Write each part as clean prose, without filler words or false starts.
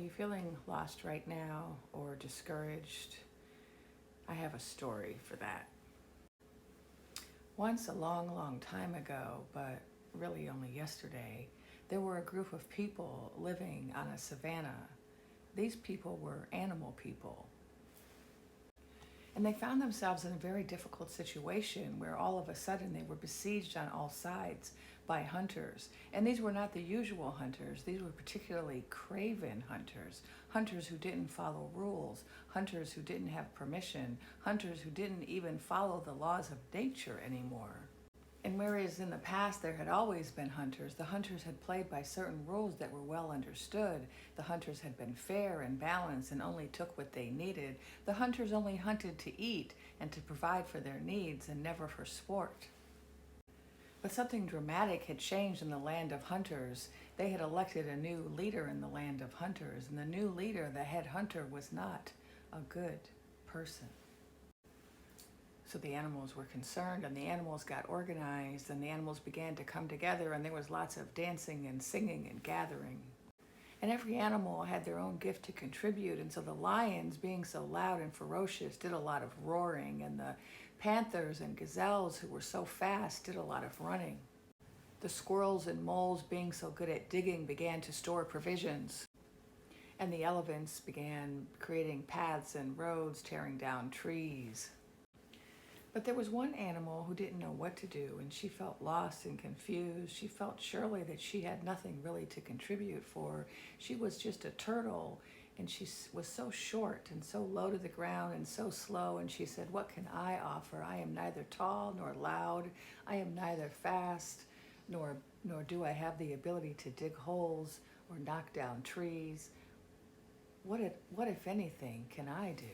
you feeling lost right now or discouraged? I have a story for that. Once, a long, long time ago, but really only yesterday, there were a group of people living on a savannah. These people were animal people. And they found themselves in a very difficult situation where all of a sudden they were besieged on all sides by hunters. And these were not the usual hunters. These were particularly craven hunters, hunters who didn't follow rules, hunters who didn't have permission, hunters who didn't even follow the laws of nature anymore. And whereas in the past there had always been hunters, the hunters had played by certain rules that were well understood. The hunters had been fair and balanced and only took what they needed. The hunters only hunted to eat and to provide for their needs and never for sport. But something dramatic had changed in the land of hunters. They had elected a new leader in the land of hunters, and the new leader, the head hunter, was not a good person. So the animals were concerned, and the animals got organized, and the animals began to come together, and there was lots of dancing and singing and gathering. And every animal had their own gift to contribute, and so the lions, being so loud and ferocious, did a lot of roaring, and the panthers and gazelles, who were so fast, did a lot of running. The squirrels and moles, being so good at digging, began to store provisions. And the elephants began creating paths and roads, tearing down trees. But there was one animal who didn't know what to do, and she felt lost and confused. She felt surely that she had nothing really to contribute for. She was just a turtle, and she was so short and so low to the ground and so slow, and she said, "What can I offer? I am neither tall nor loud. I am neither fast, nor do I have the ability to dig holes or knock down trees. What if anything, can I do?"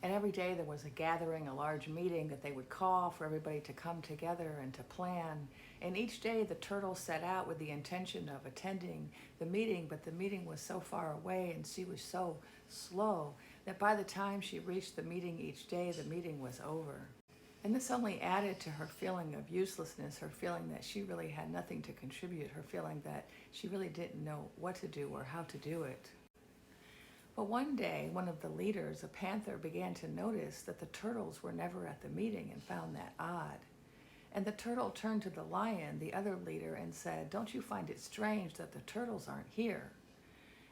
And every day there was a gathering, a large meeting that they would call for everybody to come together and to plan. And each day the turtle set out with the intention of attending the meeting, but the meeting was so far away and she was so slow that by the time she reached the meeting each day, the meeting was over. And this only added to her feeling of uselessness, her feeling that she really had nothing to contribute, her feeling that she really didn't know what to do or how to do it. But one day, one of the leaders, a panther, began to notice that the turtles were never at the meeting and found that odd. And the turtle turned to the lion, the other leader, and said, "Don't you find it strange that the turtles aren't here?"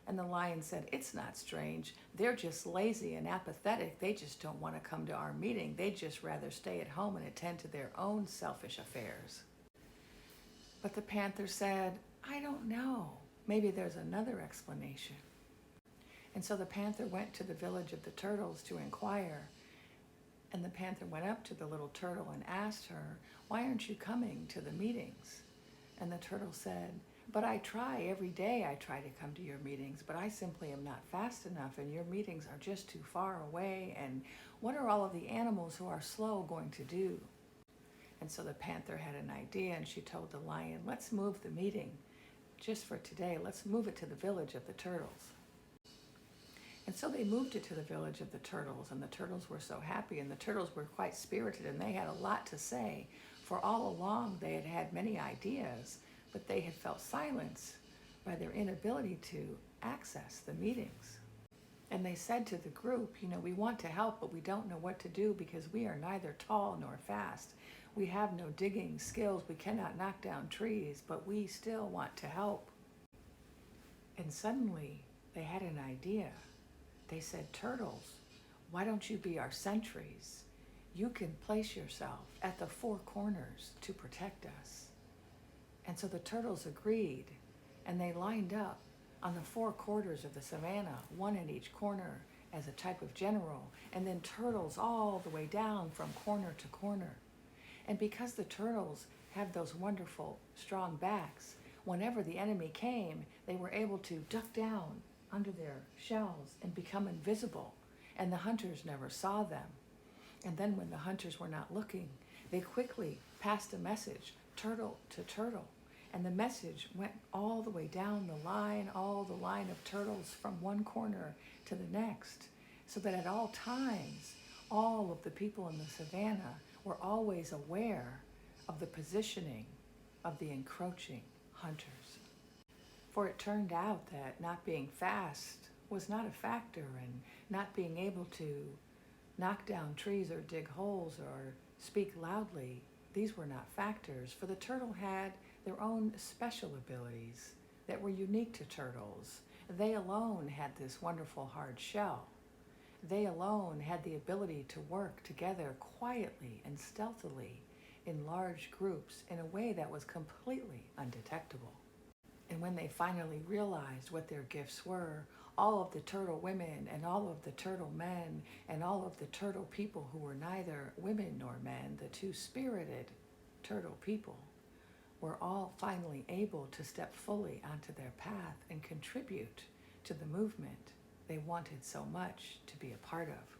And the lion said, "It's not strange. They're just lazy and apathetic. They just don't want to come to our meeting. They'd just rather stay at home and attend to their own selfish affairs." But the panther said, "I don't know. Maybe there's another explanation." And so the panther went to the village of the turtles to inquire. And the panther went up to the little turtle and asked her, "Why aren't you coming to the meetings?" And the turtle said, "But I try every day. I try to come to your meetings, but I simply am not fast enough, and your meetings are just too far away. And what are all of the animals who are slow going to do?" And so the panther had an idea, and she told the lion, "Let's move the meeting just for today. Let's move it to the village of the turtles." And so they moved it to the village of the turtles, and the turtles were so happy, and the turtles were quite spirited, and they had a lot to say, for all along they had had many ideas, but they had felt silenced by their inability to access the meetings. And they said to the group, "We want to help, but we don't know what to do because we are neither tall nor fast. We have no digging skills. We cannot knock down trees, but we still want to help." And suddenly they had an idea. They said, "Turtles, why don't you be our sentries? You can place yourself at the four corners to protect us." And so the turtles agreed, and they lined up on the four quarters of the savannah, one in each corner as a type of general, and then turtles all the way down from corner to corner. And because the turtles have those wonderful strong backs, whenever the enemy came, they were able to duck down under their shells and become invisible, and the hunters never saw them. And then when the hunters were not looking, they quickly passed a message, turtle to turtle, and the message went all the way down the line, all the line of turtles from one corner to the next, so that at all times, all of the people in the savannah were always aware of the positioning of the encroaching hunters. For it turned out that not being fast was not a factor, and not being able to knock down trees or dig holes or speak loudly, these were not factors, for the turtle had their own special abilities that were unique to turtles. They alone had this wonderful hard shell. They alone had the ability to work together quietly and stealthily in large groups in a way that was completely undetectable. And when they finally realized what their gifts were, all of the turtle women and all of the turtle men and all of the turtle people who were neither women nor men, the two-spirited turtle people, were all finally able to step fully onto their path and contribute to the movement they wanted so much to be a part of.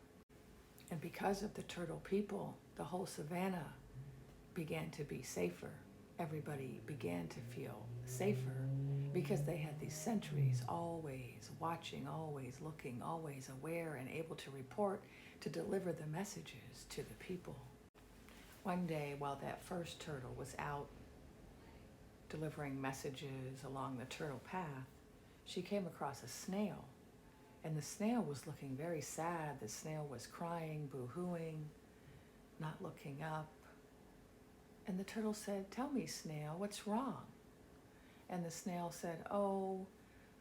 And because of the turtle people, the whole savannah began to be safer. Everybody began to feel safer because they had these sentries always watching, always looking, always aware and able to report, to deliver the messages to the people. One day, while that first turtle was out delivering messages along the turtle path, she came across a snail. And the snail was looking very sad. The snail was crying, boo-hooing, not looking up. And the turtle said, "Tell me, snail, what's wrong?" And the snail said, "Oh,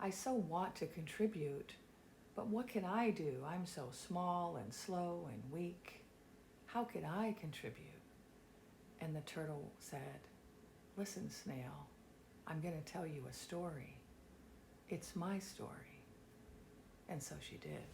I so want to contribute, but what can I do? I'm so small and slow and weak. How can I contribute?" And the turtle said, "Listen, snail, I'm going to tell you a story. It's my story." And so she did.